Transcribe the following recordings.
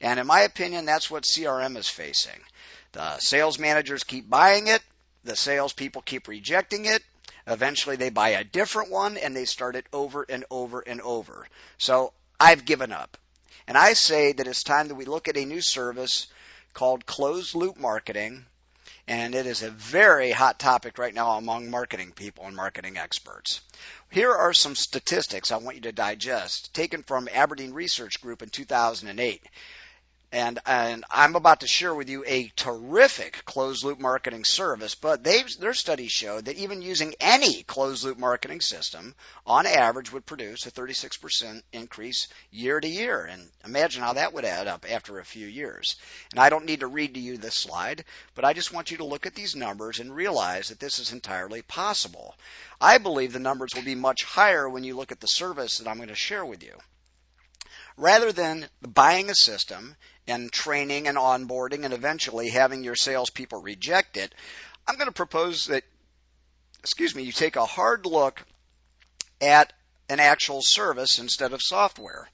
And in my opinion, that's what CRM is facing. The sales managers keep buying it. The salespeople keep rejecting it. Eventually they buy a different one and they start it over and over and over. So I've given up. And I say that it's time that we look at a new service called closed loop marketing. And it is a very hot topic right now among marketing people and marketing experts. Here are some statistics I want you to digest, taken from Aberdeen Research Group in 2008. And I'm about to share with you a terrific closed-loop marketing service, but their studies showed that even using any closed-loop marketing system, on average, would produce a 36% increase year to year. And imagine how that would add up after a few years. And I don't need to read to you this slide, but I just want you to look at these numbers and realize that this is entirely possible. I believe the numbers will be much higher when you look at the service that I'm going to share with you. Rather than buying a system and training and onboarding and eventually having your salespeople reject it, I'm going to propose that, you take a hard look at an actual service instead of software.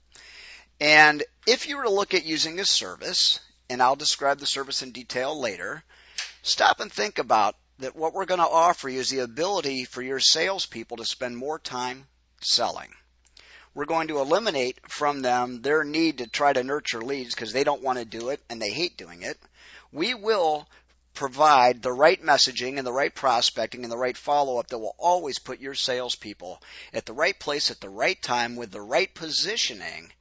And if you were to look at using a service, and I'll describe the service in detail later, stop and think about that what we're going to offer you is the ability for your salespeople to spend more time selling. We're going to eliminate from them their need to try to nurture leads because they don't want to do it and they hate doing it. We will provide the right messaging and the right prospecting and the right follow-up that will always put your salespeople at the right place at the right time with the right positioning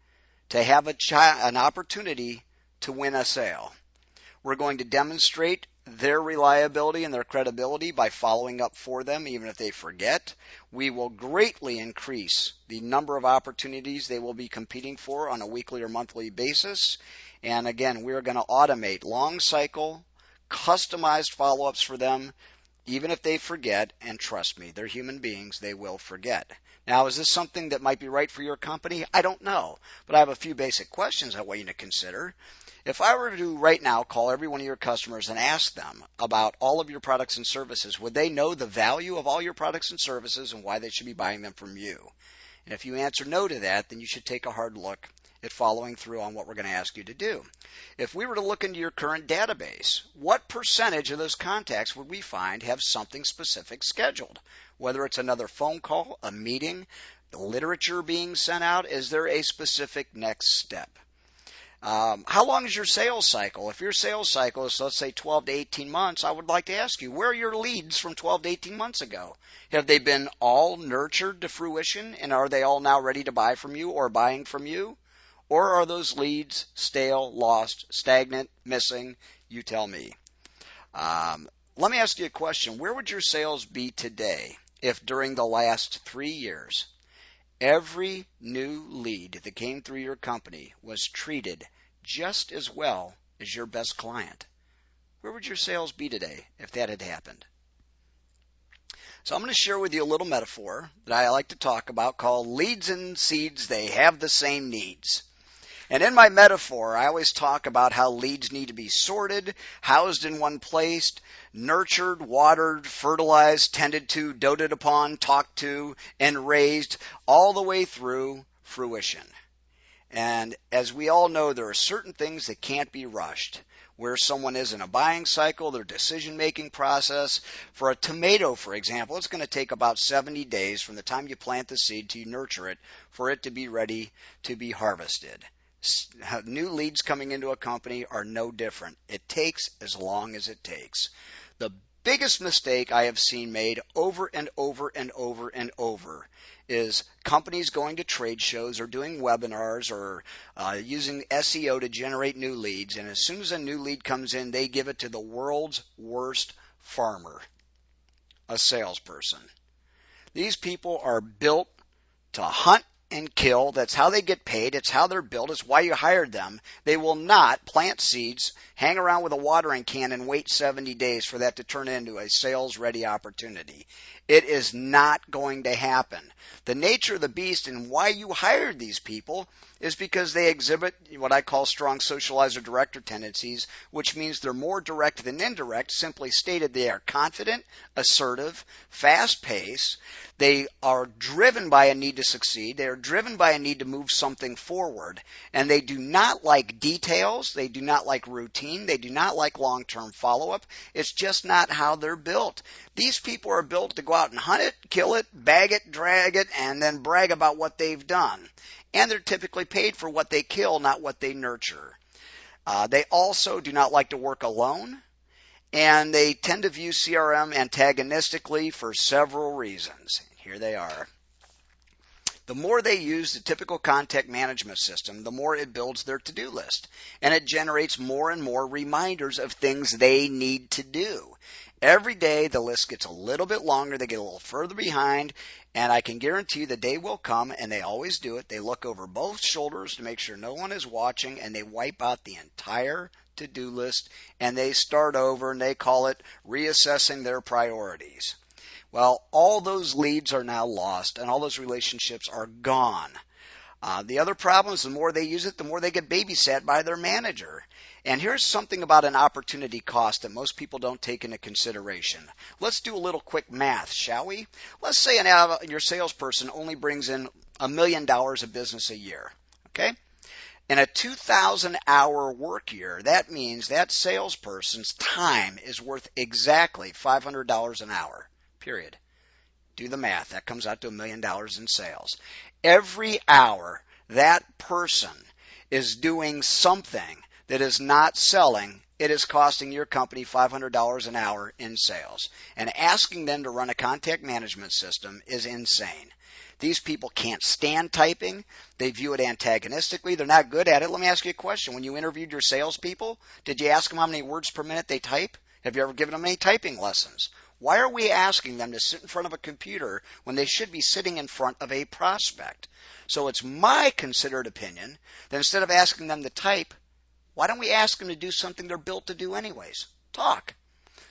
to have an opportunity to win a sale. We're going to demonstrate their reliability and their credibility by following up for them even if they forget. We will greatly increase the number of opportunities they will be competing for on a weekly or monthly basis. And again, we're going to automate long cycle, customized follow-ups for them even if they forget. And trust me, they're human beings, they will forget. Now, is this something that might be right for your company? I don't know, but I have a few basic questions I want you to consider. If I were to right now call every one of your customers and ask them about all of your products and services, would they know the value of all your products and services and why they should be buying them from you? And if you answer no to that, then you should take a hard look at following through on what we're going to ask you to do. If we were to look into your current database, what percentage of those contacts would we find have something specific scheduled? Whether it's another phone call, a meeting, literature being sent out, is there a specific next step? How long is your sales cycle? If your sales cycle is, let's say, 12 to 18 months, I would like to ask you, where are your leads from 12 to 18 months ago? Have they been all nurtured to fruition, and are they all now ready to buy from you or buying from you? Or are those leads stale, lost, stagnant, missing? You tell me. Let me ask you a question. Where would your sales be today if during the last 3 years every new lead that came through your company was treated just as well as your best client? Where would your sales be today if that had happened? So I'm going to share with you a little metaphor that I like to talk about called leads and seeds, they have the same needs. And in my metaphor, I always talk about how leads need to be sorted, housed in one place, nurtured, watered, fertilized, tended to, doted upon, talked to, and raised all the way through fruition. And as we all know, there are certain things that can't be rushed. Where someone is in a buying cycle, their decision-making process. For a tomato, for example, it's going to take about 70 days from the time you plant the seed to you nurture it for it to be ready to be harvested. New leads coming into a company are no different. It takes as long as it takes. The biggest mistake I have seen made over and over and over and over is companies going to trade shows or doing webinars or using SEO to generate new leads. And as soon as a new lead comes in, they give it to the world's worst farmer, a salesperson. These people are built to hunt and kill. That's how they get paid. It's how they're built. It's why you hired them. They will not plant seeds, hang around with a watering can, and wait 70 days for that to turn into a sales-ready opportunity. It is not going to happen. The nature of the beast and why you hired these people is because they exhibit what I call strong socializer director tendencies, which means they're more direct than indirect. Simply stated, they are confident, assertive, fast-paced. They are driven by a need to succeed. They are driven by a need to move something forward. And they do not like details. They do not like routine. They do not like long-term follow-up. It's just not how they're built. These people are built to go out and hunt it, kill it, bag it, drag it, and then brag about what they've done. And they're typically paid for what they kill, not what they nurture. They also do not like to work alone. And they tend to view CRM antagonistically for several reasons. Here they are. The more they use the typical contact management system, the more it builds their to-do list. And it generates more and more reminders of things they need to do. Every day, the list gets a little bit longer. They get a little further behind. And I can guarantee you the day will come, and they always do it. They look over both shoulders to make sure no one is watching, and they wipe out the entire to-do list, and they start over, and they call it reassessing their priorities. Well, all those leads are now lost, and all those relationships are gone. The other problem is the more they use it, the more they get babysat by their manager. And here's something about an opportunity cost that most people don't take into consideration. Let's do a little quick math, shall we? Let's say your salesperson only brings in $1 million of business a year, okay? In a 2,000-hour work year, that means that salesperson's time is worth exactly $500 an hour, period. Do the math. That comes out to $1 million in sales. Every hour that person is doing something that is not selling, it is costing your company $500 an hour in sales. And asking them to run a contact management system is insane. These people can't stand typing. They view it antagonistically. They're not good at it. Let me ask you a question. When you interviewed your salespeople, did you ask them how many words per minute they type? Have you ever given them any typing lessons? Why are we asking them to sit in front of a computer when they should be sitting in front of a prospect? So it's my considered opinion that instead of asking them to type, why don't we ask them to do something they're built to do anyways? Talk.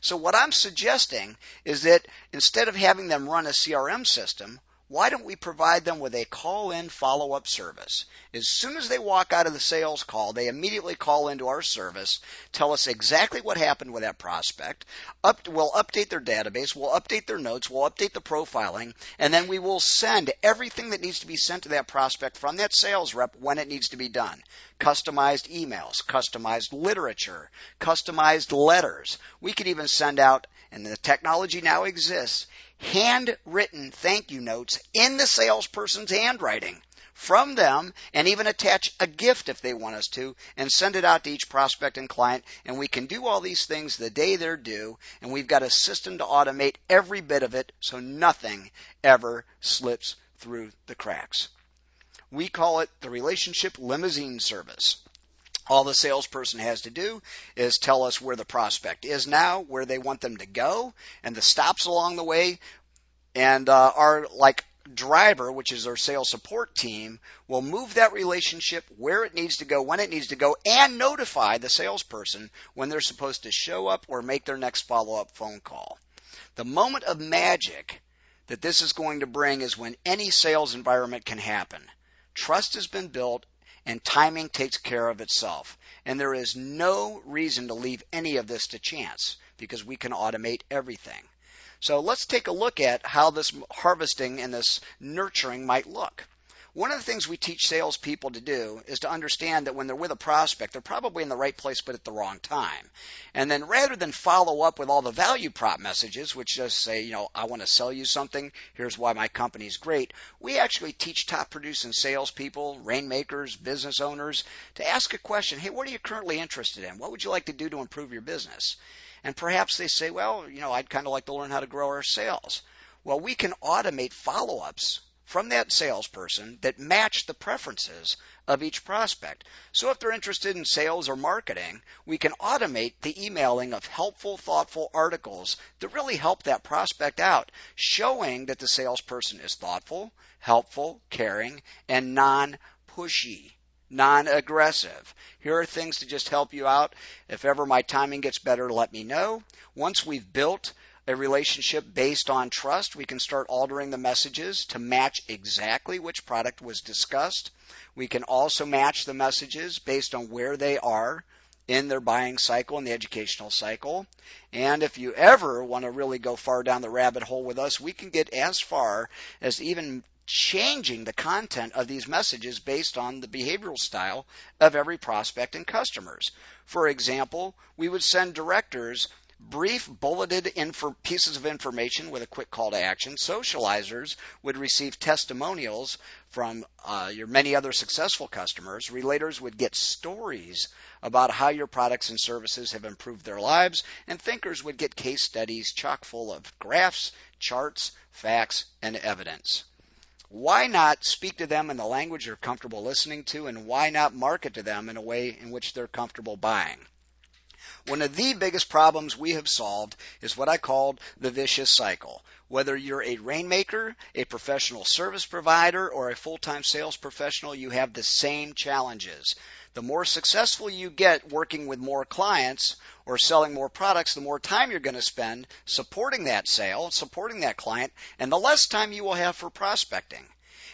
So what I'm suggesting is that instead of having them run a CRM system, why don't we provide them with a call-in follow-up service? As soon as they walk out of the sales call, they immediately call into our service, tell us exactly what happened with that prospect. We'll update their database, we'll update their notes, we'll update the profiling, and then we will send everything that needs to be sent to that prospect from that sales rep when it needs to be done. Customized emails, customized literature, customized letters. We could even send out, and the technology now exists, handwritten thank you notes in the salesperson's handwriting from them, and even attach a gift if they want us to, and send it out to each prospect and client. And we can do all these things the day they're due, and we've got a system to automate every bit of it so nothing ever slips through the cracks. We call it the relationship limousine service. All the salesperson has to do is tell us where the prospect is now, where they want them to go, and the stops along the way. And our driver, which is our sales support team, will move that relationship where it needs to go, when it needs to go, and notify the salesperson when they're supposed to show up or make their next follow-up phone call. The moment of magic that this is going to bring is when any sales environment can happen. Trust has been built, and timing takes care of itself. And there is no reason to leave any of this to chance because we can automate everything. So let's take a look at how this harvesting and this nurturing might look. One of the things we teach salespeople to do is to understand that when they're with a prospect, they're probably in the right place but at the wrong time. And then rather than follow up with all the value prop messages, which just say, I want to sell you something, here's why my company's great, we actually teach top producing salespeople, rainmakers, business owners to ask a question, hey, what are you currently interested in? What would you like to do to improve your business? And perhaps they say, well, I'd kind of like to learn how to grow our sales. Well, we can automate follow-ups from that salesperson that match the preferences of each prospect. So if they're interested in sales or marketing, we can automate the emailing of helpful, thoughtful articles that really help that prospect out, showing that the salesperson is thoughtful, helpful, caring, and non-pushy, non-aggressive. Here are things to just help you out. If ever my timing gets better, let me know. Once we've built a relationship based on trust, we can start altering the messages to match exactly which product was discussed. We can also match the messages based on where they are in their buying cycle and the educational cycle. And if you ever want to really go far down the rabbit hole with us, we can get as far as even changing the content of these messages based on the behavioral style of every prospect and customers. For example, we would send directors brief bulleted pieces of information with a quick call to action. Socializers would receive testimonials from your many other successful customers. Relators would get stories about how your products and services have improved their lives. And thinkers would get case studies chock full of graphs, charts, facts, and evidence. Why not speak to them in the language they're comfortable listening to, and why not market to them in a way in which they're comfortable buying? One of the biggest problems we have solved is what I called the vicious cycle. Whether you're a rainmaker, a professional service provider, or a full-time sales professional, you have the same challenges. The more successful you get working with more clients or selling more products, the more time you're going to spend supporting that sale, supporting that client, and the less time you will have for prospecting.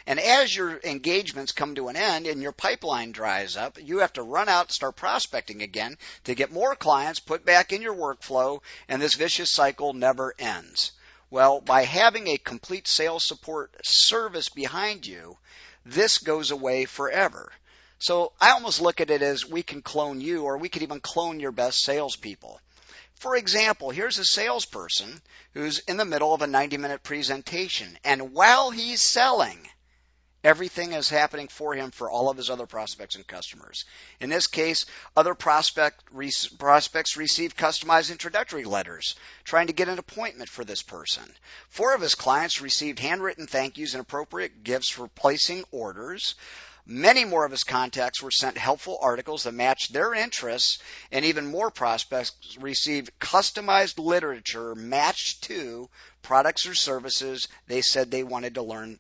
And as your engagements come to an end and your pipeline dries up, you have to run out and start prospecting again to get more clients put back in your workflow, and this vicious cycle never ends. Well, by having a complete sales support service behind you, this goes away forever. So I almost look at it as we can clone you, or we could even clone your best salespeople. For example, here's a salesperson who's in the middle of a 90-minute presentation, and while he's selling, everything is happening for him for all of his other prospects and customers. In this case, other prospects receive customized introductory letters trying to get an appointment for this person. 4 of his clients received handwritten thank yous and appropriate gifts for placing orders. Many more of his contacts were sent helpful articles that matched their interests, and even more prospects received customized literature matched to products or services they said they wanted to learn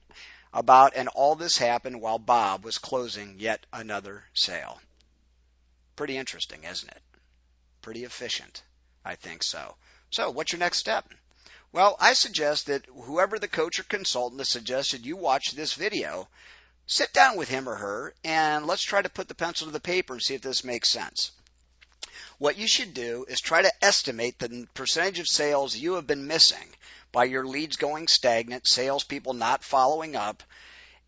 about, and all this happened while Bob was closing yet another sale. Pretty interesting, isn't it? Pretty efficient. I think so. So, what's your next step? Well, I suggest that whoever the coach or consultant that suggested you watch this video, sit down with him or her, and let's try to put the pencil to the paper and see if this makes sense. What you should do is try to estimate the percentage of sales you have been missing by your leads going stagnant, salespeople not following up,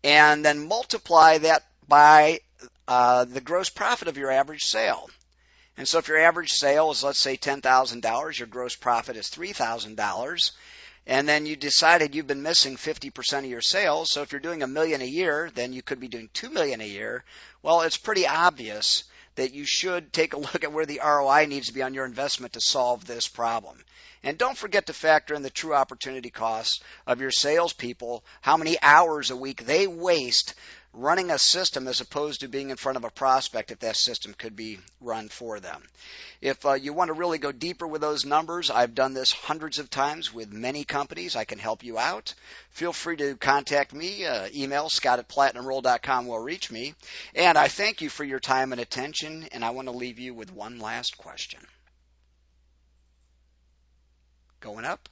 and then multiply that by the gross profit of your average sale. And so if your average sale is, let's say, $10,000, your gross profit is $3,000, and then you decided you've been missing 50% of your sales, so if you're doing $1 million a year, then you could be doing $2 million a year. Well, it's pretty obvious that you should take a look at where the ROI needs to be on your investment to solve this problem. And don't forget to factor in the true opportunity costs of your salespeople, how many hours a week they waste running a system as opposed to being in front of a prospect if that system could be run for them. If you want to really go deeper with those numbers, I've done this hundreds of times with many companies. I can help you out. Feel free to contact me. Email scott@platinumroll.com will reach me. And I thank you for your time and attention, and I want to leave you with one last question. Going up?